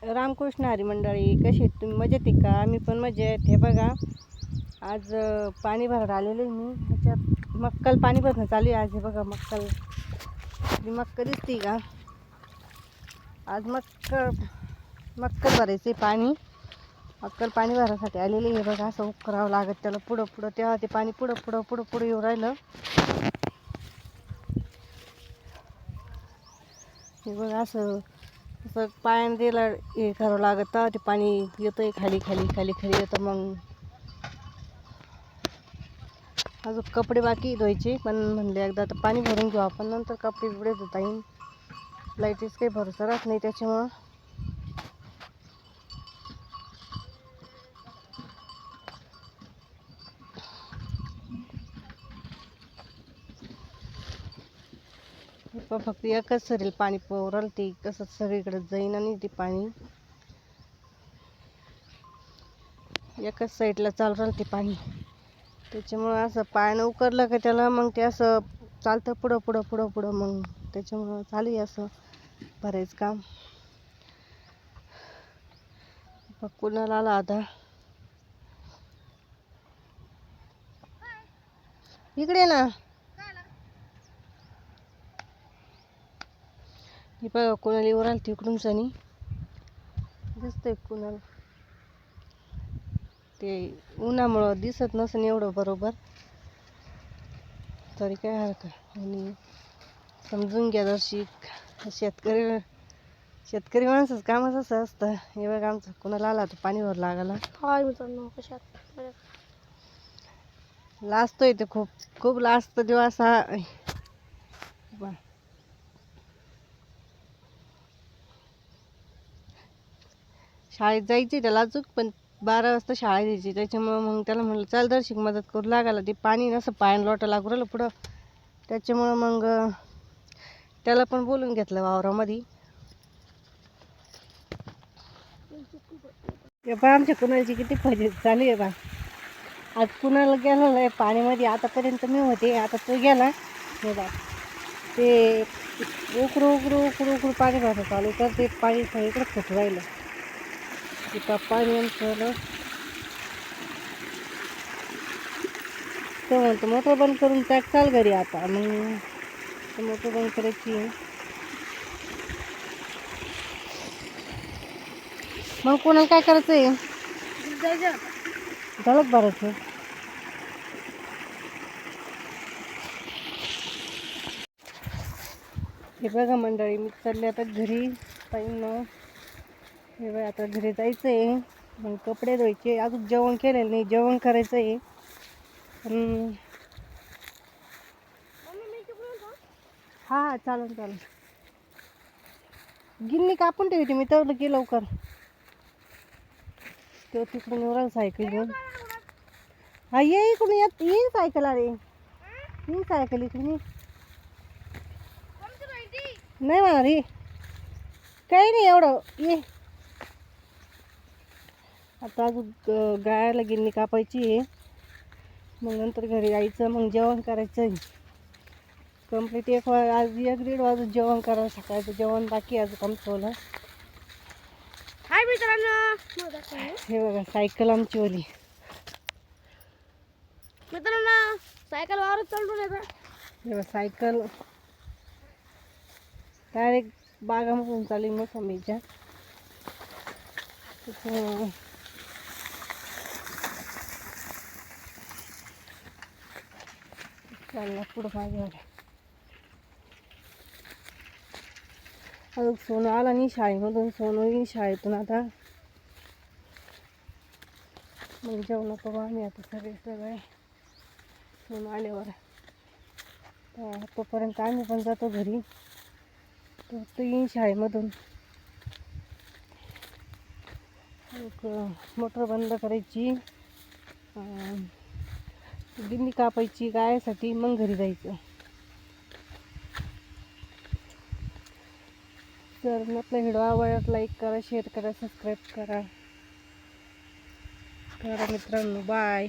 रामकृष्ण हरी मंडळी, कशी आहेत तुम्ही? मजेत आहे का? आम्ही पण मजेत. हे बघा, आज पाणी भरायला आलेलं आहे मी. ह्याच्यात मक्कल पाणी भरणं चालू आहे. आज हे बघा मक्कल, मक्कल दिसते का? आज मक्कल भरायचं आहे पाणी. मक्कल पाणी भरायसाठी आलेले. हे बघा, असं करावं लागत त्याला पुढं पुढं, तेव्हा ते पाणी पुढं पुढं पुढं पुढं येऊ राहिलं. हे बघा, असं पायाने दिला हे करावं लागत, तेव्हा ते पाणी येतंय खाली खाली खाली खाली येतं. मग अजून कपडे बाकी धुवायचे, पण म्हणले एकदा तर पाणी भरून घेऊ आपण, नंतर कपडे बिपडे धुता येईल. लाईटीच काही भरोसा राहत नाही त्याच्यामुळं. फक्त एकच सरील पाणी पोरल, ते कसं सगळीकडे जाईन आणि ते पाणी एकाच साईडला चालू राहिलं ते पाणी. त्याच्यामुळं असं पायानं उकरलं का त्याला, मग ते असं चालतं पुढं पुढं पुढं पुढं. मग त्याच्यामुळं चालू आहे असं भरायचं काम. कुणाला आला आता इकडे ना, हे बघा कुणाला येऊ राहिलं तिकडून सनी दिसतंय. कुणाला ते उन्हामुळं दिसत नसेल एवढं बरोबर, तरी काय हरकत. आणि समजून घ्या जरशी, शेतकरी माणसाचं कामच असं असतं. हे बघा आमचं कुणाला आला तर पाणी भर लागायला. हाय मित्रांनो, कशात लाजतोय ते, खूप खूप लाजतो तेव्हा असा. शाळेत जायची त्याला अजून, पण 12 वाजता शाळा द्यायची. त्याच्यामुळं मग त्याला म्हणलं चल दर्शिक मदत करू लागायला. ते पाणी नसं पायानं लोटा लागू राहिलं पुढं. त्याच्यामुळं मग त्याला पण बोलून घेतलं वावरामध्ये. बा आमच्या कुणालची किती फजित चालू आहे बा. आज कुणाला गेलेलं आहे पाण्यामध्ये. आतापर्यंत मी होते, आता तो गेला. हे बा ते उकरू उकरू उकरू उकरू पाणी भरायचं चालू, तर ते पाणी सगळीकडे फुटू राहिलं. ते पाणी आमचं तो म्हणतो मोटर बंद करून टाक, चाल घरी आता. मग मोटर बंद करायची. मग कोणाला काय करायचं आहे? झालं भरायचं. हे बघा मंडळी, मी चालले आता घरी. ताईंना हे बघा, आता घरी जायचं आहे. मग कपडे धुवायचे. अजून जेवण केलेलं नाही, जेवण करायचं आहे. हा चालेल चालेल. गिन्नी कापून ठेवते मी तर की लवकर. तो तिकडून येऊन सायकल घेऊन. हा ये इकडून, येईन सायकल. अरे येईन सायकल इकडून. नाही म्हणा रे, काही नाही एवढं ये. आता अजून गायला गिन्नी कापायची आहे. मग नंतर घरी जायचं, मग जेवण करायचं कंप्लीट. आज 1-1:30 वाजून जेवण करायला. सकाळचं जेवण बाकी आज आमचं. हाय मित्रांनो, हे बघा सायकल आमची ओली. मित्रांनो सायकल वावरात चालून येतं. हे बघा सायकल डायरेक्ट बागामधून चालली मोसंबीच्या. चालला पुढं माझ्यावर. अजून सोनं आला नाही शाळेमधून. सोनं येईन शाळेतून आता. मग जेवण करू आम्ही आता सगळे सोनं आल्यावर. तोपर्यंत आम्ही पण जातो घरी. तो येईन शाळेमधून. मोटर बंद करायची, गिन्नी कापायची गायसाठी, मग घरी जायचं. जर आपला व्हिडिओ आवडला लाईक करा, शेअर करा, सबस्क्राईब करा मित्रांनो. बाय.